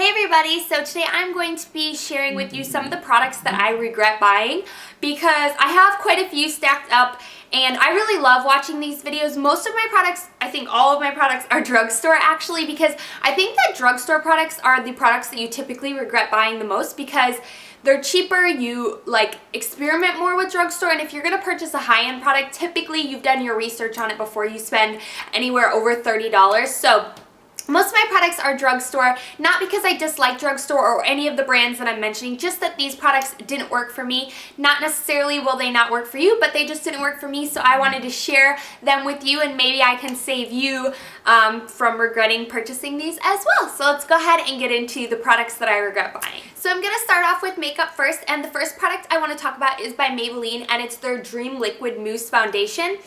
Hey everybody, so today I'm going to be sharing with you some of the products that I regret buying because I have quite a few stacked up and I really love watching these videos. Most of my products, I think all of my products are drugstore actually, because I think that drugstore products are the products that you typically regret buying the most because they're cheaper, you experiment more with drugstore, and if you're going to purchase a high-end product, typically you've done your research on it before you spend anywhere over $30. So most of my products are drugstore, not because I dislike drugstore or any of the brands that I'm mentioning, just that these products didn't work for me. Not necessarily will they not work for you, but they just didn't work for me, so I wanted to share them with you and maybe I can save you from regretting purchasing these as well. So let's go ahead and get into the products that I regret buying. So I'm going to start off with makeup first, and the first product I want to talk about is by Maybelline, and it's their Dream Liquid Mousse Foundation.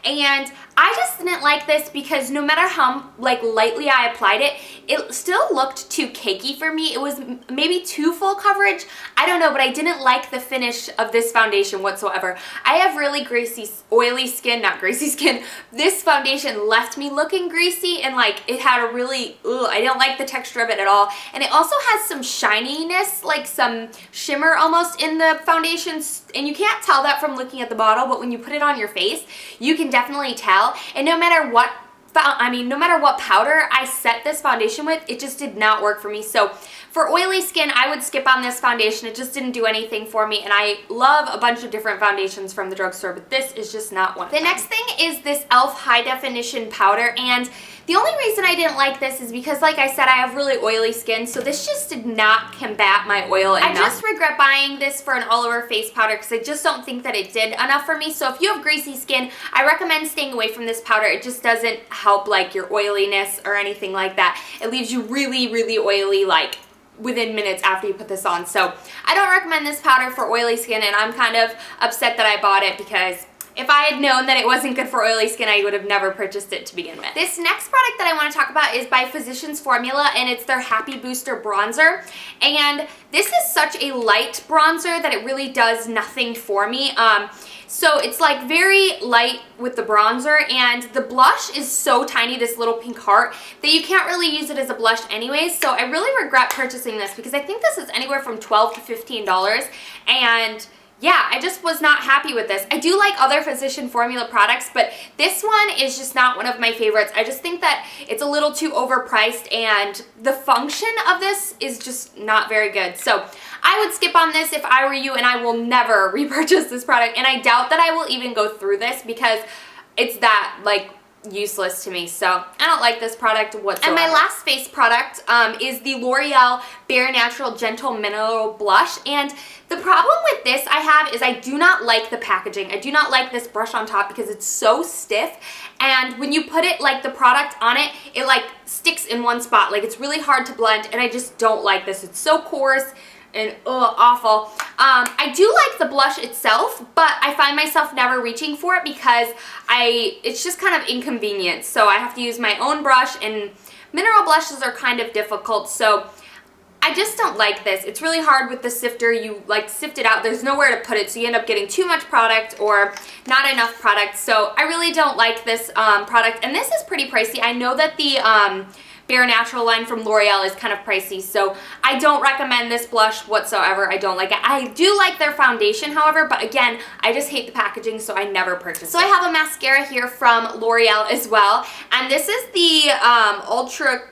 And I just didn't like this because no matter how lightly I applied it, it still looked too cakey for me. It was maybe too full coverage. I don't know, but I didn't like the finish of this foundation whatsoever. I have really greasy, oily skin, not greasy skin. This foundation left me looking greasy and it had a really, I didn't like the texture of it at all. And it also has some shininess, like some shimmer almost in the foundation. And you can't tell that from looking at the bottle, but when you put it on your face, you can definitely tell. And no matter what powder I set this foundation with, it just did not work for me. So for oily skin, I would skip on this foundation. It just didn't do anything for me, and I love a bunch of different foundations from the drugstore, but this is just not one of them. The next thing is this e.l.f. High Definition Powder, and the only reason I didn't like this is because, like I said, I have really oily skin, so this just did not combat my oil enough. I just regret buying this for an all-over face powder because I just don't think that it did enough for me. So if you have greasy skin, I recommend staying away from this powder. It just doesn't help your oiliness or anything like that. It leaves you really, really oily within minutes after you put this on. So I don't recommend this powder for oily skin, and I'm kind of upset that I bought it because if I had known that it wasn't good for oily skin, I would have never purchased it to begin with. This next product that I want to talk about is by Physicians Formula, and it's their Happy Booster Bronzer. And this is such a light bronzer that it really does nothing for me. So it's very light with the bronzer, and the blush is so tiny, this little pink heart, that you can't really use it as a blush anyways. So I really regret purchasing this because I think this is anywhere from $12 to $15, and yeah, I just was not happy with this. I do like other Physician Formula products, but this one is just not one of my favorites. I just think that it's a little too overpriced, and the function of this is just not very good. So I would skip on this if I were you, and I will never repurchase this product, and I doubt that I will even go through this because it's that useless to me. So I don't like this product whatsoever. And my last face product is the Loreal Bare Natural Gentle Mineral Blush, and the problem with this is I do not like the packaging. I do not like this brush on top because it's so stiff, and when you put it the product on it, it sticks in one spot. It's really hard to blend, and I just don't like this. It's so coarse and awful. I do like the blush itself, but I find myself never reaching for it because it's just kind of inconvenient. So I have to use my own brush, and mineral blushes are kind of difficult, so I just don't like this. It's really hard with the sifter. You sift it out. There's nowhere to put it, so you end up getting too much product or not enough product. So I really don't like this product, and this is pretty pricey. I know that the Bare Natural line from L'Oreal is kind of pricey, so I don't recommend this blush whatsoever. I don't like it. I do like their foundation, however, but again, I just hate the packaging, so I never purchase it. So I have a mascara here from L'Oreal as well, and this is the Ultra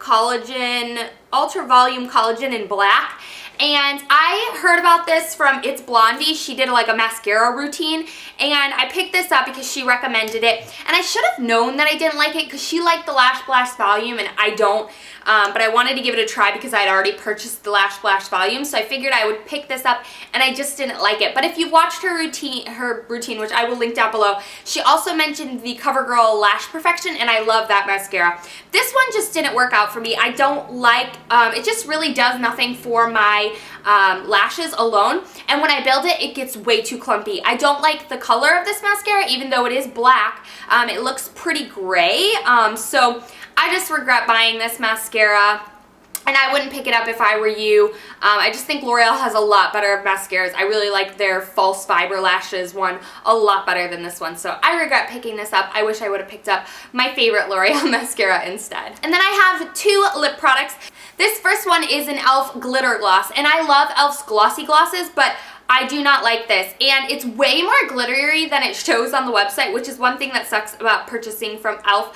Volume Collagen in black. And I heard about this from It's Blondie. She did a mascara routine, and I picked this up because she recommended it. And I should have known that I didn't like it because she liked the Lash Blast Volume and I don't. But I wanted to give it a try because I had already purchased the Lash Blast Volume, so I figured I would pick this up, and I just didn't like it. But if you've watched her routine, which I will link down below, she also mentioned the CoverGirl Lash Perfection, and I love that mascara. This one just didn't work out for me. I don't like, it just really does nothing for my lashes alone, and when I build it, it gets way too clumpy. I don't like the color of this mascara, even though it is black. It looks pretty gray, so I just regret buying this mascara. and I wouldn't pick it up if I were you. I just think L'Oreal has a lot better mascaras. I really like their false fiber lashes one a lot better than this one, so I regret picking this up. I wish I would have picked up my favorite L'Oreal mascara instead. And then I have 2 lip products. This first one is an e.l.f. glitter gloss, and I love e.l.f.'s glossy glosses, but I do not like this, and it's way more glittery than it shows on the website, which is one thing that sucks about purchasing from e.l.f.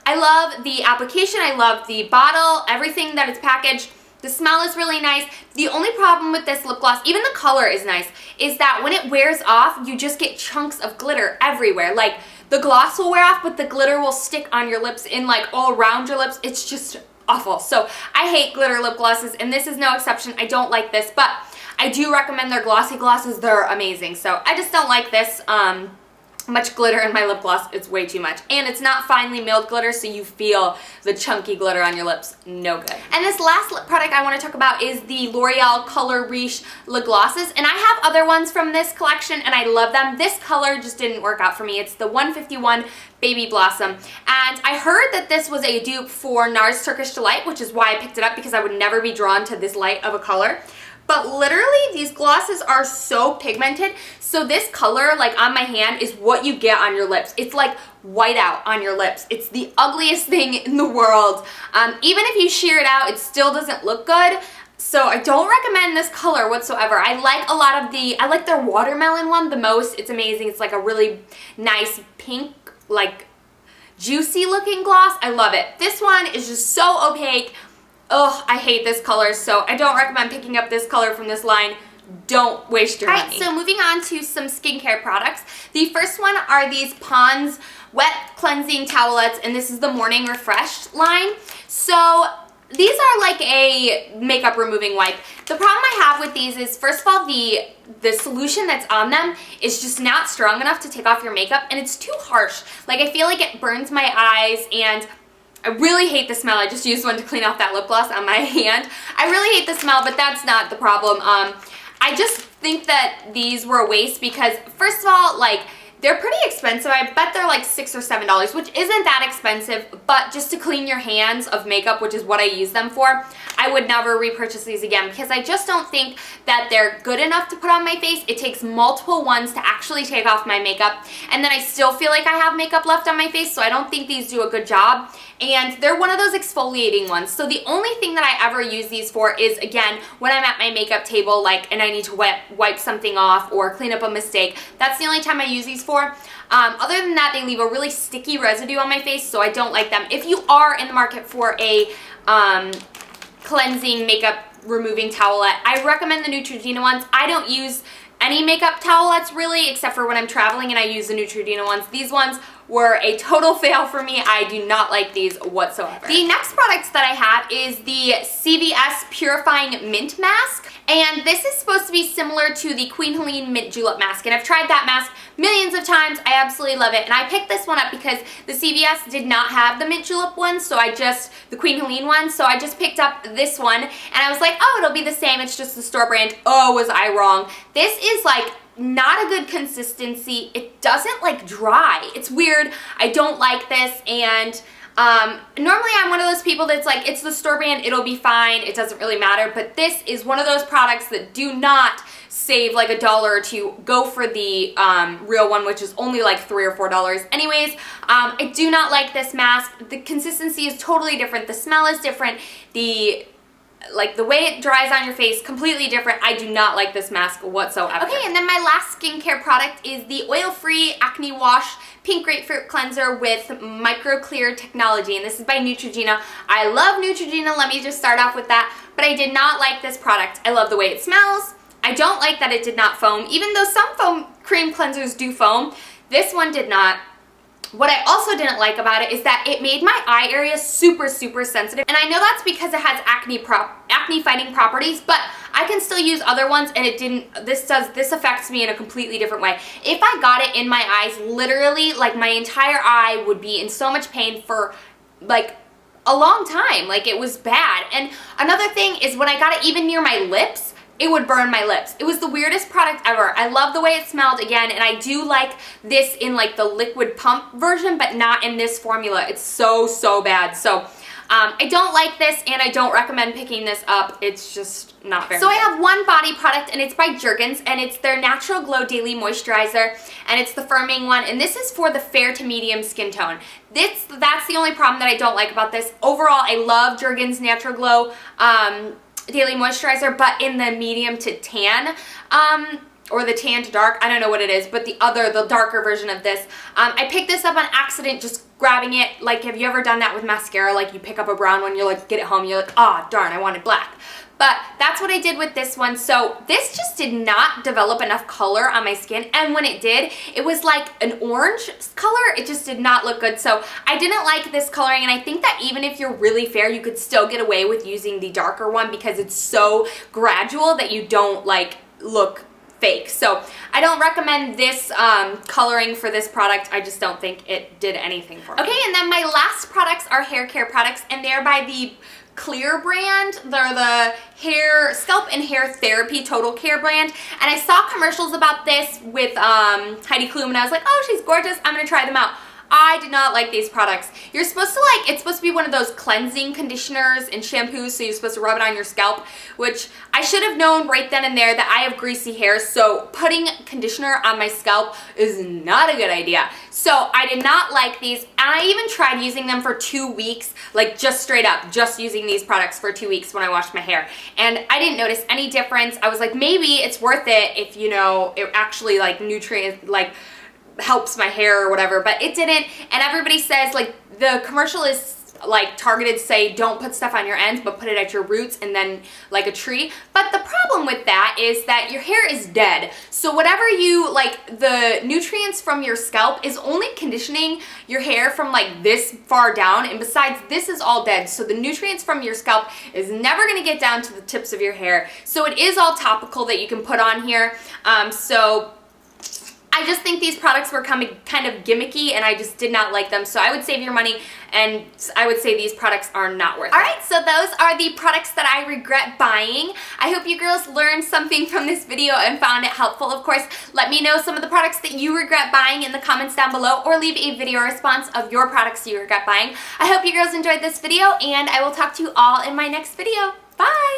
I love the application, I love the bottle, everything that it's packaged. The smell is really nice. The only problem with this lip gloss, even the color is nice, is that when it wears off, you just get chunks of glitter everywhere. Like, the gloss will wear off, but the glitter will stick on your lips and like all around your lips. It's just awful. So I hate glitter lip glosses, and this is no exception. I don't like this, but I do recommend their glossy glosses. They're amazing. So I just don't like this much glitter in my lip gloss. It's way too much, and it's not finely milled glitter, so you feel the chunky glitter on your lips. No good. And this last lip product I want to talk about is the L'Oreal Color Riche lip glosses, and I have other ones from this collection and I love them. This color just didn't work out for me. It's the 151 Baby Blossom, and I heard that this was a dupe for NARS Turkish Delight, which is why I picked it up, because I would never be drawn to this light of a color. But literally, these glosses are so pigmented, so this color, like on my hand, is what you get on your lips. It's like white out on your lips. It's the ugliest thing in the world. Even if you shear it out, it still doesn't look good. So I don't recommend this color whatsoever. I like a lot of I like their watermelon one the most. It's amazing. It's like a really nice pink, like juicy looking gloss. I love it. This one is just so opaque. Ugh, I hate this color, so I don't recommend picking up this color from this line. Don't waste your money. Alright, so moving on to some skincare products. The first one are these Pond's Wet Cleansing Towelettes, and this is the Morning Refreshed line. So these are like a makeup removing wipe. The problem I have with these is, first of all, the solution that's on them is just not strong enough to take off your makeup, and it's too harsh. Like, I feel like it burns my eyes, and I really hate the smell. I just used one to clean off that lip gloss on my hand. I really hate the smell, but that's not the problem. I just think that these were a waste because, first of all, like, they're pretty expensive. I bet they're like $6 or $7, which isn't that expensive, but just to clean your hands of makeup, which is what I use them for, I would never repurchase these again because I just don't think that they're good enough to put on my face. It takes multiple ones to actually take off my makeup, and then I still feel like I have makeup left on my face, so I don't think these do a good job. And they're one of those exfoliating ones. So the only thing that I ever use these for is, again, when I'm at my makeup table, like, and I need to wipe something off or clean up a mistake. That's the only time I use these for. Other than that, they leave a really sticky residue on my face, so I don't like them. If you are in the market for a cleansing makeup removing towelette, I recommend the Neutrogena ones. I don't use any makeup towelettes really, except for when I'm traveling and I use the Neutrogena ones. These ones were a total fail for me. I do not like these whatsoever. The next products that I have is the CVS Purifying Mint Mask, and this is supposed to be similar to the Queen Helene Mint Julep Mask, and I've tried that mask millions of times. I absolutely love it, and I picked this one up because the CVS did not have the Mint Julep one, so the Queen Helene one, so I just picked up this one, and I was like, oh, it'll be the same, it's just the store brand. Oh, was I wrong. This is like not a good consistency. It doesn't like dry. It's weird. I don't like this, and normally I'm one of those people that's like, it's the store brand, it'll be fine, it doesn't really matter, but this is one of those products that do not save like $1 or $2. Go for the real one, which is only like $3 or $4 anyways. I do not like this mask. The consistency is totally different. The smell is different. The way it dries on your face, completely different. I do not like this mask whatsoever. Okay, and then my last skincare product is the oil-free acne wash pink grapefruit cleanser with micro clear technology, and this is by Neutrogena. I love Neutrogena, let me just start off with that, but I did not like this product. I love the way it smells. I don't like that it did not foam, even though some foam cream cleansers do foam. This one did not. What I also didn't like about it is that it made my eye area super, super sensitive. And I know that's because it has acne fighting properties, but I can still use other ones, and it didn't. This affects me in a completely different way. If I got it in my eyes, literally, like, my entire eye would be in so much pain for like a long time. Like, it was bad. And another thing is when I got it even near my lips, it would burn my lips. It was the weirdest product ever. I love the way it smelled again, and I do like this in like the liquid pump version, but not in this formula. It's so, so bad. So I don't like this, and I don't recommend picking this up. It's just not very good. I have one body product, and it's by Jergens, and it's their Natural Glow Daily Moisturizer, and it's the firming one, and this is for the fair to medium skin tone. That's the only problem that I don't like about this. Overall, I love Jergens Natural Glow Daily Moisturizer, but in the medium to tan, or the tan to dark, I don't know what it is, but the darker version of this. I picked this up on accident, just grabbing it. Like, have you ever done that with mascara? Like, you pick up a brown one, you're like, get it home, you're like, ah, darn, I wanted black. But that's what I did with this one. So this just did not develop enough color on my skin, and when it did, it was like an orange color. It just did not look good. So I didn't like this coloring, and I think that even if you're really fair, you could still get away with using the darker one because it's so gradual that you don't like look fake. So I don't recommend this coloring for this product. I just don't think it did anything for me. Okay, and then my last products are hair care products, and they're by the Clear brand. They're the scalp and hair therapy total care brand, and I saw commercials about this with Heidi Klum, and I was like, oh, she's gorgeous, I'm gonna try them out. I did not like these products. You're supposed to it's supposed to be one of those cleansing conditioners and shampoos, so you're supposed to rub it on your scalp, which I should have known right then and there that I have greasy hair, so putting conditioner on my scalp is not a good idea. So I did not like these, and I even tried using them for 2 weeks, like just straight up, just using these products for 2 weeks when I washed my hair, and I didn't notice any difference. I was like, maybe it's worth it if, you know, it actually helps my hair or whatever, but it didn't. And everybody says, like, the commercial is like targeted, say don't put stuff on your ends but put it at your roots and then like a tree. But the problem with that is that your hair is dead, so whatever you like, the nutrients from your scalp is only conditioning your hair from like this far down, and besides, this is all dead, so the nutrients from your scalp is never going to get down to the tips of your hair. So it is all topical that you can put on here. So I just think these products were kind of gimmicky, and I just did not like them. So I would save your money, and I would say these products are not worth it. Alright, so those are the products that I regret buying. I hope you girls learned something from this video and found it helpful. Of course, let me know some of the products that you regret buying in the comments down below, or leave a video response of your products you regret buying. I hope you girls enjoyed this video, and I will talk to you all in my next video. Bye!